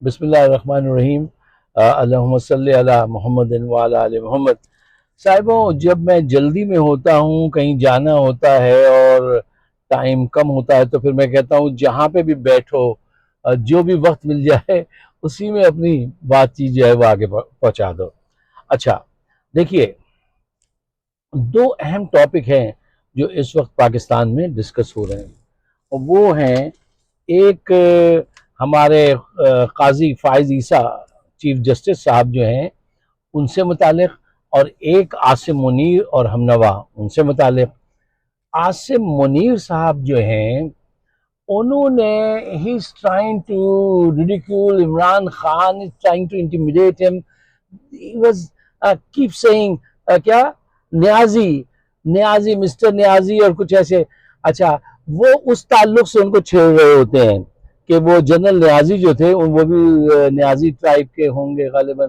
बिस्मिल्लाहिर्रहमानिर्रहीम। अल्लाहुम्मा सल्ली अला मुहम्मदिन व अला आलि मोहम्मद। साहिबों, जब मैं जल्दी में होता हूँ, कहीं जाना होता है और टाइम कम होता है, तो फिर मैं कहता हूँ जहाँ पे भी बैठो, जो भी वक्त मिल जाए उसी में अपनी बातचीत जो है वो आगे पहुँचा दो। अच्छा, देखिए, दो अहम टॉपिक हैं जो इस वक्त पाकिस्तान में डिस्कस हो रहे हैं, और वो हैं एक हमारे काजी फाइज ईसा चीफ जस्टिस साहब जो हैं उनसे मुतालिक, और एक आसिम मुनीर और हमनवा उनसे मुतालिक। आसिम मुनीर साहब जो हैं उन्होंने ही is trying to ridicule Imran Khan, is trying to intimidate him. He was keep saying क्या, न्याजी, न्याजी, मिस्टर न्याजी और कुछ ऐसे। अच्छा, वो उस ताल्लुक से उनको छेड़ रहे होते हैं कि वो जनरल न्याजी जो थे वो भी न्याजी ट्राइब के होंगे गालिबन,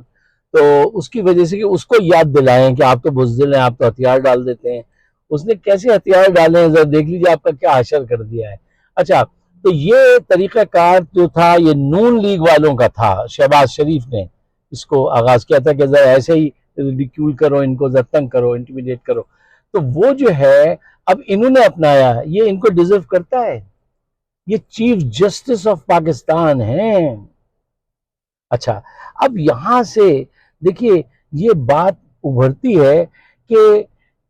तो उसकी वजह से कि उसको याद दिलाएं कि आप तो बुज़दिल हैं, आप तो हथियार डाल देते हैं। उसने कैसे हथियार डाले हैं जरा देख लीजिए, आपका क्या हशर कर दिया है। अच्छा, तो ये तरीक़ाकार जो था ये नून लीग वालों का था। शहबाज शरीफ ने इसको आगाज किया था कि जरा ऐसे ही रिडिक्यूल करो, इनको जरा तंग करो, इंटिमिडेट करो। तो वो जो है अब इन्होंने अपनाया, ये इनको डिजर्व करता है? ये चीफ जस्टिस ऑफ पाकिस्तान हैं। अच्छा, अब यहां से देखिए, ये बात उभरती है कि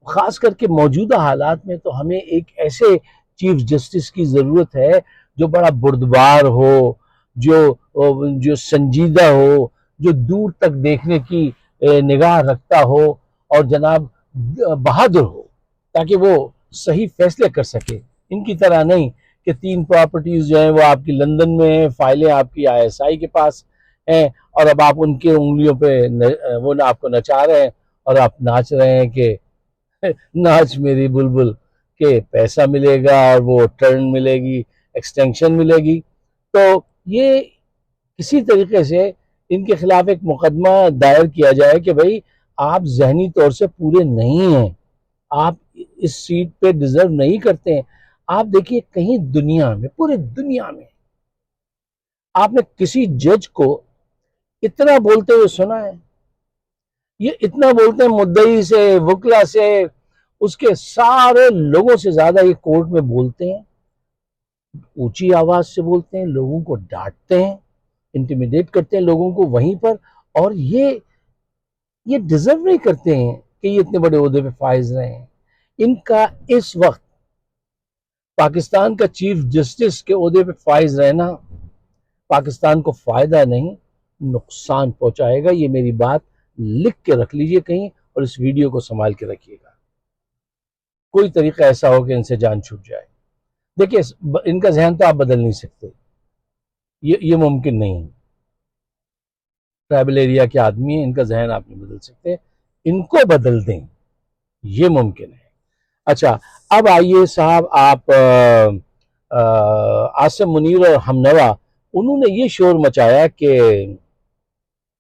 खास करके मौजूदा हालात में तो हमें एक ऐसे चीफ जस्टिस की जरूरत है जो बड़ा बुर्दबार हो, जो जो संजीदा हो, जो दूर तक देखने की निगाह रखता हो, और जनाब बहादुर हो, ताकि वो सही फैसले कर सके। इनकी तरह नहीं कि तीन प्रॉपर्टीज जो है वो आपकी लंदन में है, फाइलें आपकी आईएसआई के पास हैं, और अब आप उनके उंगलियों पे वो ना आपको नचा रहे हैं, और आप नाच रहे हैं कि नाच मेरी बुलबुल, के पैसा मिलेगा और वो टर्न मिलेगी, एक्सटेंशन मिलेगी। तो ये किसी तरीके से इनके खिलाफ एक मुकदमा दायर किया जाए कि भाई आप जहनी तौर से पूरे नहीं हैं, आप इस सीट पे डिजर्व नहीं करते हैं। आप देखिए, कहीं दुनिया में, पूरे दुनिया में आपने किसी जज को इतना बोलते हुए सुना है? ये इतना बोलते हैं मुद्दई से, वकला से, उसके सारे लोगों से ज्यादा ये कोर्ट में बोलते हैं, ऊंची आवाज से बोलते हैं, लोगों को डांटते हैं, इंटिमिडेट करते हैं लोगों को वहीं पर। और ये डिजर्व नहीं करते हैं कि ये इतने बड़े ओहदे पे फाइज रहे हैं। इनका इस वक्त पाकिस्तान का चीफ जस्टिस के ओहदे पे फाइज रहना पाकिस्तान को फायदा नहीं, नुकसान पहुंचाएगा। ये मेरी बात लिख के रख लीजिए कहीं, और इस वीडियो को संभाल के रखिएगा। कोई तरीका ऐसा हो कि इनसे जान छूट जाए। देखिए, इनका जहन तो आप बदल नहीं सकते, ये मुमकिन नहीं है। ट्राइबल एरिया के आदमी हैं, इनका जहन आप नहीं बदल सकते, इनको बदल दें ये मुमकिन है। अच्छा, अब आइए साहब, आप आसिम मुनीर और हमनवा, उन्होंने ये शोर मचाया कि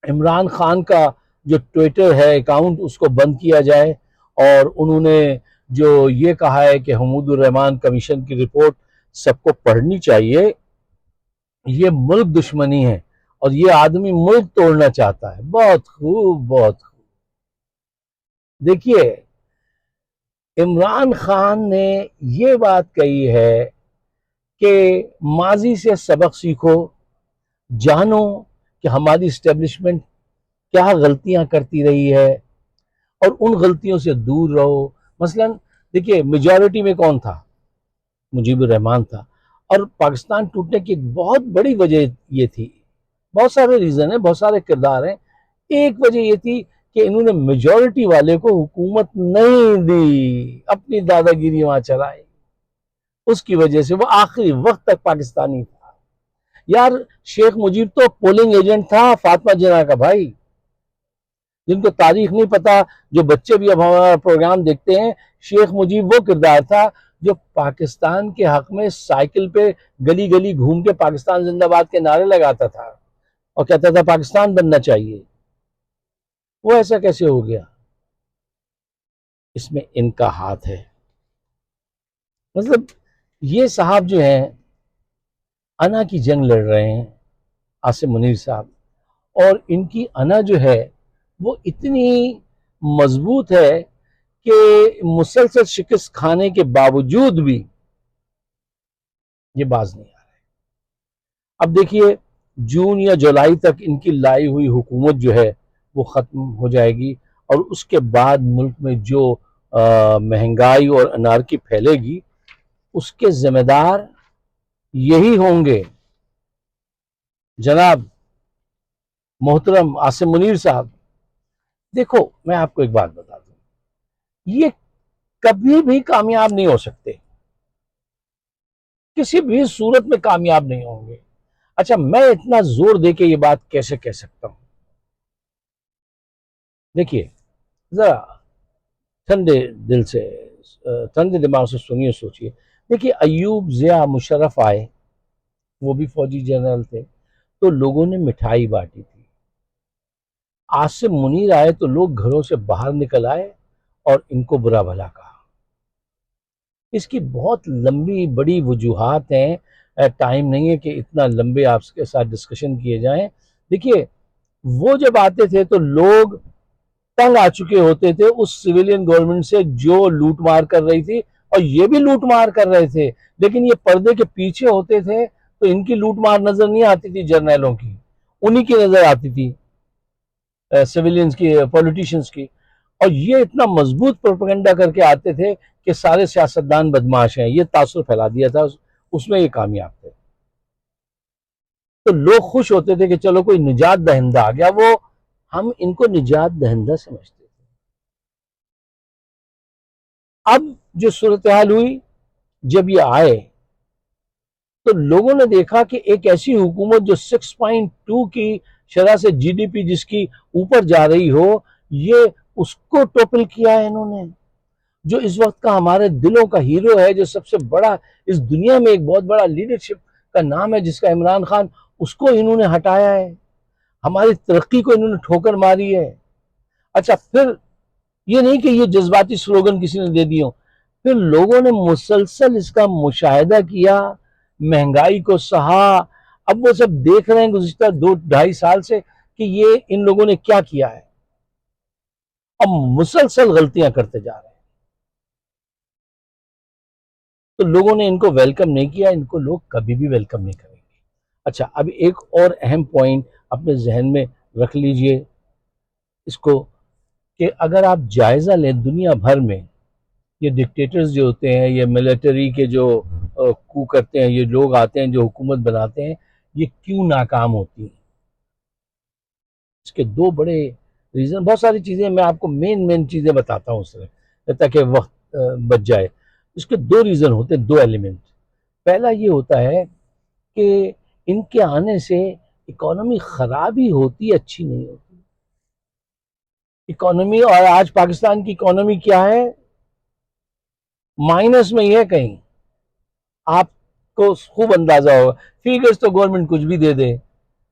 इमरान खान का जो ट्विटर है अकाउंट उसको बंद किया जाए, और उन्होंने जो ये कहा है कि हमीदुर रहमान कमीशन की रिपोर्ट सबको पढ़नी चाहिए, ये मुल्क दुश्मनी है और ये आदमी मुल्क तोड़ना चाहता है। बहुत खूब, बहुत खूब। देखिए, इमरान खान ने ये बात कही है कि माजी से सबक सीखो, जानो कि हमारी इस्टेब्लिशमेंट क्या गलतियां करती रही है, और उन गलतियों से दूर रहो। मसलन देखिए, मेजॉरिटी में कौन था? मुजीबुर रहमान था। और पाकिस्तान टूटने की एक बहुत बड़ी वजह ये थी, बहुत सारे रीजन है, बहुत सारे किरदार हैं। एक वजह ये थी कि इन्होंने मेजॉरिटी वाले को हुकूमत नहीं दी, अपनी दादागिरी वहां चलाई। उसकी वजह से वो आखिरी वक्त तक पाकिस्तानी था। यार, शेख मुजीब तो पोलिंग एजेंट था फातिमा जिन्ना का भाई। जिनको तारीख नहीं पता, जो बच्चे भी अब हमारा प्रोग्राम देखते हैं, शेख मुजीब वो किरदार था जो पाकिस्तान के हक में साइकिल पे गली गली घूम के पाकिस्तान जिंदाबाद के नारे लगाता था और कहता था पाकिस्तान बनना चाहिए। वो ऐसा कैसे हो गया? इसमें इनका हाथ है। मतलब ये साहब जो हैं अना की जंग लड़ रहे हैं, आसिम मुनीर साहब, और इनकी अना जो है वो इतनी मजबूत है कि मुसलसल शिकस्त खाने के बावजूद भी ये बाज नहीं आ रहे। अब देखिए, जून या जुलाई तक इनकी लाई हुई हुकूमत जो है वो खत्म हो जाएगी, और उसके बाद मुल्क में जो महंगाई और अनारकी फैलेगी उसके जिम्मेदार यही होंगे जनाब मोहतरम आसिम मुनीर साहब। देखो, मैं आपको एक बात बता दूं, ये कभी भी कामयाब नहीं हो सकते, किसी भी सूरत में कामयाब नहीं होंगे। अच्छा, मैं इतना जोर देके ये बात कैसे कह सकता हूं? देखिए, जरा ठंडे दिल से, ठंडे दिमाग से सुनिए, सोचिए। देखिए, अयूब जिया मुशर्रफ आए, वो भी फौजी जनरल थे, तो लोगों ने मिठाई बांटी थी। आसिम मुनीर आए तो लोग घरों से बाहर निकल आए और इनको बुरा भला कहा। इसकी बहुत लंबी बड़ी वजूहात हैं, टाइम नहीं है कि इतना लंबे आपके साथ डिस्कशन किए जाएं। देखिए, वो जब आते थे तो लोग तंग आ चुके होते थे उस सिविलियन गवर्नमेंट से जो लूट मार कर रही थी, और ये भी लूट मार कर रहे थे, लेकिन ये पर्दे के पीछे होते थे तो इनकी लूट मार नजर नहीं आती थी जर्नैलों की, उन्हीं की नजर आती थी, सिविलियंस की, पॉलिटिशियंस की। और ये इतना मजबूत प्रोपेगेंडा करके आते थे कि सारे सियासतदान बदमाश हैं, ये तासुर फैला दिया था, उसमें ये कामयाब थे। तो लोग खुश होते थे कि चलो कोई निजात दहिंदा आ गया, वो हम इनको निजात दहिंदा समझते थे। अब जो सूरत हाल हुई, जब ये आए तो लोगों ने देखा कि एक ऐसी हुकूमत जो 6.2 की शरह से जीडीपी जिसकी ऊपर जा रही हो, ये उसको टोपल किया है इन्होंने। जो इस वक्त का हमारे दिलों का हीरो है, जो सबसे बड़ा इस दुनिया में एक बहुत बड़ा लीडरशिप का नाम है जिसका इमरान खान, उसको इन्होंने हटाया है। हमारी तरक्की को इन्होंने ठोकर मारी है। अच्छा, फिर ये नहीं कि ये जज्बाती स्लोगन किसी ने दे दिए, फिर लोगों ने मुसलसल इसका मुशाहिदा किया, महंगाई को सहा। अब वो सब देख रहे हैं गुज़िश्ता 2-2.5 साल से कि ये इन लोगों ने क्या किया है। अब मुसलसल गलतियां करते जा रहे हैं, तो लोगों ने इनको वेलकम नहीं किया, इनको लोग कभी भी वेलकम नहीं करेंगे। अच्छा, अब एक और अहम पॉइंट अपने जहन में रख लीजिए इसको, कि अगर आप जायजा लें दुनिया भर में, ये डिक्टेटर्स जो होते हैं, ये मिलिट्री के जो कू करते हैं, ये लोग आते हैं जो हुकूमत बनाते हैं, ये क्यों नाकाम होती हैं? इसके दो बड़े रीजन, बहुत सारी चीजें मैं आपको मेन मेन चीजें बताता हूँ उससे, ताकि वक्त बच जाए। इसके दो रीजन होते हैं, दो एलिमेंट। पहला ये होता है कि इनके आने से इकोनॉमी खराब ही होती, अच्छी नहीं होती इकोनॉमी। और आज पाकिस्तान की इकोनॉमी क्या है? माइनस में ही है कहीं। आपको खूब अंदाजा होगा, फिगर्स तो गवर्नमेंट कुछ भी दे दे,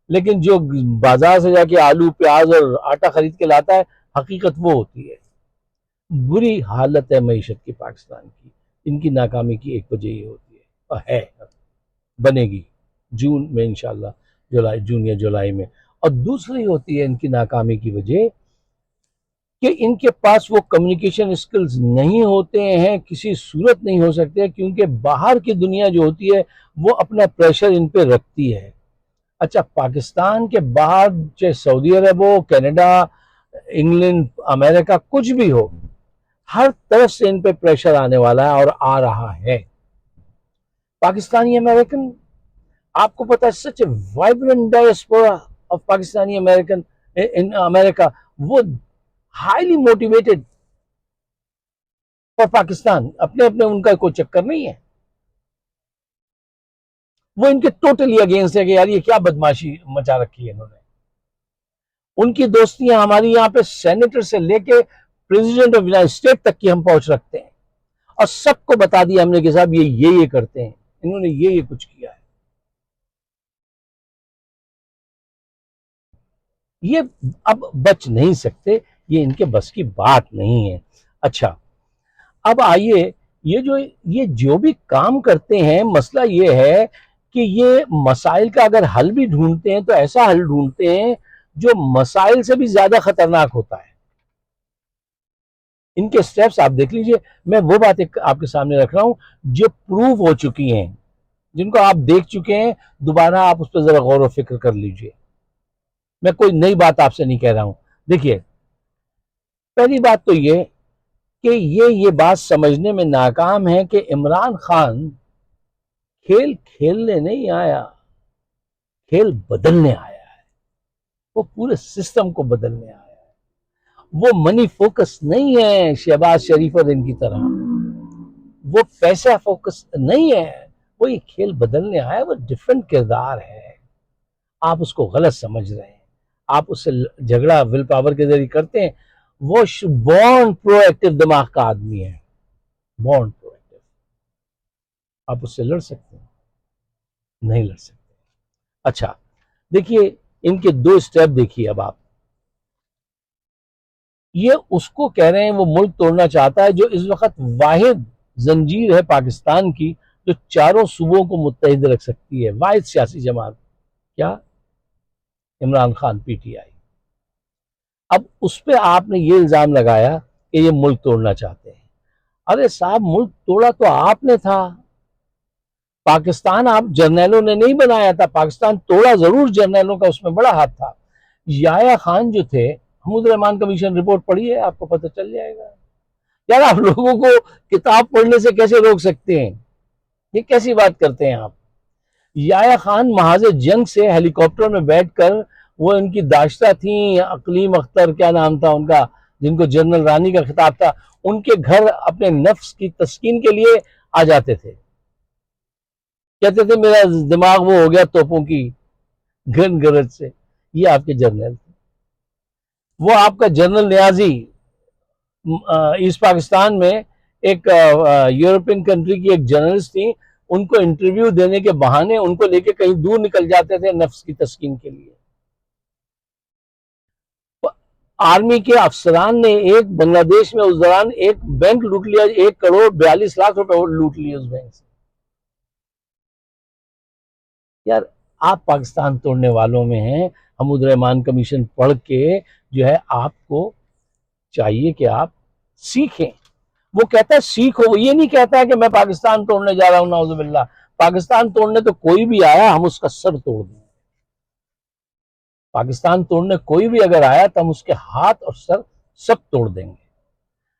लेकिन जो बाजार से जाके आलू प्याज और आटा खरीद के लाता है, हकीकत वो होती है। बुरी हालत है मईशत की पाकिस्तान की। इनकी नाकामी की एक वजह ये होती है, और है, बनेगी जून में इंशाल्लाह, जुलाई, जून या जुलाई में। और दूसरी होती है इनकी नाकामी की वजह कि इनके पास वो कम्युनिकेशन स्किल्स नहीं होते हैं, किसी सूरत नहीं हो सकते, क्योंकि बाहर की दुनिया जो होती है वो अपना प्रेशर इन पे रखती है। अच्छा, पाकिस्तान के बाहर चाहे सऊदी अरब हो, कनाडा, इंग्लैंड, अमेरिका, कुछ भी हो, हर तरफ से इन पे प्रेशर आने वाला है और आ रहा है। पाकिस्तानी अमेरिकन, आपको पता है, such a vibrant diaspora of Pakistani American in America, वो हाईली मोटिवेटेड फॉर पाकिस्तान। अपने अपने उनका कोई चक्कर नहीं है, वो इनके टोटली अगेंस्ट है कि यार ये क्या बदमाशी मचा रखी है इन्होंने। उनकी दोस्तियां हमारी यहाँ पे सेनेटर से लेके प्रेसिडेंट ऑफ यूनाइटेड स्टेट तक की हम पहुंच रखते हैं, और सबको बता दिया हमने कि साहब ये करते हैं, इन्होंने ये कुछ किया है। ये अब बच नहीं सकते, ये इनके बस की बात नहीं है। अच्छा, अब आइए, ये जो भी काम करते हैं, मसला ये है कि ये मसाइल का अगर हल भी ढूंढते हैं तो ऐसा हल ढूंढते हैं जो मसाइल से भी ज्यादा खतरनाक होता है। इनके स्टेप्स आप देख लीजिए, मैं वो बातें आपके सामने रख रहा हूं जो प्रूव हो चुकी हैं, जिनको आप देख चुके हैं, दोबारा आप उस पर जरा गौर व फिक्र कर लीजिए। मैं कोई नई बात आपसे नहीं कह रहा हूं। देखिए, पहली बात तो कि ये बात समझने में नाकाम है कि इमरान खान खेल खेलने नहीं आया, खेल बदलने आया है। वो पूरे सिस्टम को बदलने आया है। वो मनी फोकस नहीं है शहबाज शरीफ और इनकी तरह, वो पैसा फोकस नहीं है। वो ये खेल बदलने आया, वो डिफरेंट किरदार है। आप उसको गलत समझ रहे हैं, आप उससे झगड़ा विल पावर के जरिए करते हैं। वो बॉर्न प्रोएक्टिव दिमाग का आदमी है, बॉर्न प्रोएक्टिव। आप उससे लड़ सकते हैं? नहीं लड़ सकते। अच्छा, देखिए इनके दो स्टेप देखिए। अब आप ये उसको कह रहे हैं वो मुल्क तोड़ना चाहता है जो इस वक्त वाहिद जंजीर है पाकिस्तान की, जो चारों सूबों को मुत्तहिद रख सकती है। वाहिद सियासी जमात क्या? इमरान खान, पीटीआई। अब उस पर आपने ये इल्जाम लगाया कि ये मुल्क तोड़ना चाहते हैं। अरे साहब, मुल्क तोड़ा तो आपने था। पाकिस्तान आप जर्नैलों ने नहीं बनाया था, पाकिस्तान तोड़ा जरूर जर्नैलों का उसमें बड़ा हाथ था। याया खान जो थे, महमूद रहमान कमीशन रिपोर्ट पढ़ी है, आपको पता चल जाएगा। यार, आप लोगों को किताब पढ़ने से कैसे रोक सकते हैं? ये कैसी बात करते हैं आप? याया खान महाज जंग से हेलीकॉप्टर में बैठकर, वो इनकी दाश्ता थी, अकलीम अख्तर क्या नाम था उनका, जिनको जनरल रानी का खिताब था, उनके घर अपने नफ्स की तस्कीन के लिए आ जाते थे। कहते थे मेरा दिमाग वो हो गया तोपों की गन गरज से। ये आपके जर्नल थे। वो आपका जनरल न्याजी ईस्ट पाकिस्तान में एक यूरोपियन कंट्री की एक जर्नलिस्ट थी, उनको इंटरव्यू देने के बहाने उनको लेके कहीं दूर निकल जाते थे नफ्स की तस्कीन के लिए। आर्मी के अफसरान ने एक बांग्लादेश में उस दौरान एक बैंक लूट लिया, 1 करोड़ 42 लाख रुपए लूट लिए उस बैंक से। यार, आप पाकिस्तान तोड़ने वालों में हैं। हमूद रहमान कमीशन पढ़ के जो है आपको चाहिए कि आप सीखें। वो कहता है सीखो, ये नहीं कहता है कि मैं पाकिस्तान तोड़ने जा रहा हूं, नाउजुबिल्लाह। पाकिस्तान तोड़ने तो कोई भी आया हम उसका सर तोड़ देंगे। पाकिस्तान तोड़ने कोई भी अगर आया तो हम उसके हाथ और सर सब तोड़ देंगे।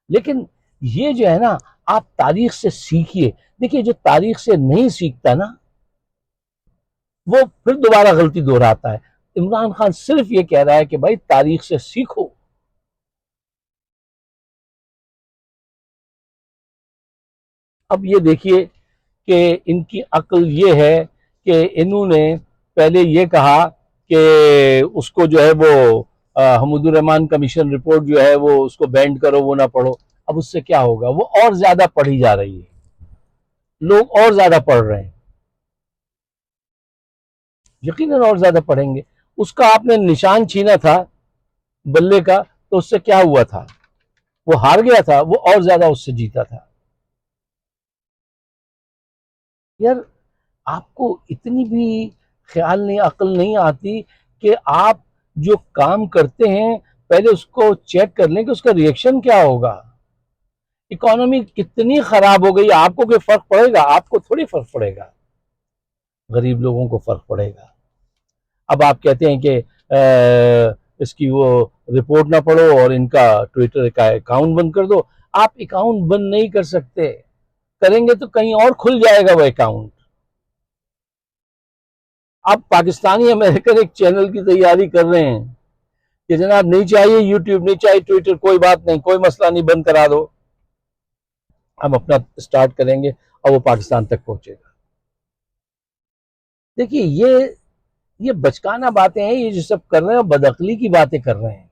लेकिन ये जो है ना, आप तारीख से सीखिए। देखिए, जो तारीख से नहीं सीखता ना, वो फिर दोबारा गलती दोहराता है। इमरान खान सिर्फ ये कह रहा है कि भाई तारीख से सीखो। अब ये देखिए कि इनकी अक्ल ये है कि इन्होंने पहले ये कहा कि उसको जो है वो हमूदुर रहमान कमीशन रिपोर्ट जो है वो उसको बैंड करो, वो ना पढ़ो। अब उससे क्या होगा? वो और ज्यादा पढ़ी जा रही है, लोग और ज्यादा पढ़ रहे हैं, यकीनन और ज्यादा पढ़ेंगे। उसका आपने निशान छीना था बल्ले का, तो उससे क्या हुआ था? वो हार गया था, वो और ज्यादा उससे जीता था। यार, आपको इतनी भी ख्याल नहीं, अकल नहीं आती कि आप जो काम करते हैं पहले उसको चेक कर लें कि उसका रिएक्शन क्या होगा। इकोनॉमी कितनी खराब हो गई, आपको कोई फर्क पड़ेगा? आपको थोड़ी फर्क पड़ेगा, गरीब लोगों को फर्क पड़ेगा। अब आप कहते हैं कि इसकी वो रिपोर्ट ना पढ़ो और इनका ट्विटर का अकाउंट बंद कर दो। आप अकाउंट बंद नहीं कर सकते, करेंगे तो कहीं और खुल जाएगा वो अकाउंट। अब पाकिस्तानी अमेरिकन एक चैनल की तैयारी कर रहे हैं कि जनाब नहीं चाहिए यूट्यूब, नहीं चाहिए ट्विटर, कोई बात नहीं, कोई मसला नहीं, बंद करा दो। हम अपना स्टार्ट करेंगे और वो पाकिस्तान तक पहुंचेगा। देखिए, ये बचकाना बातें हैं, ये जो सब कर रहे हैं, बदअकली की बातें कर रहे हैं।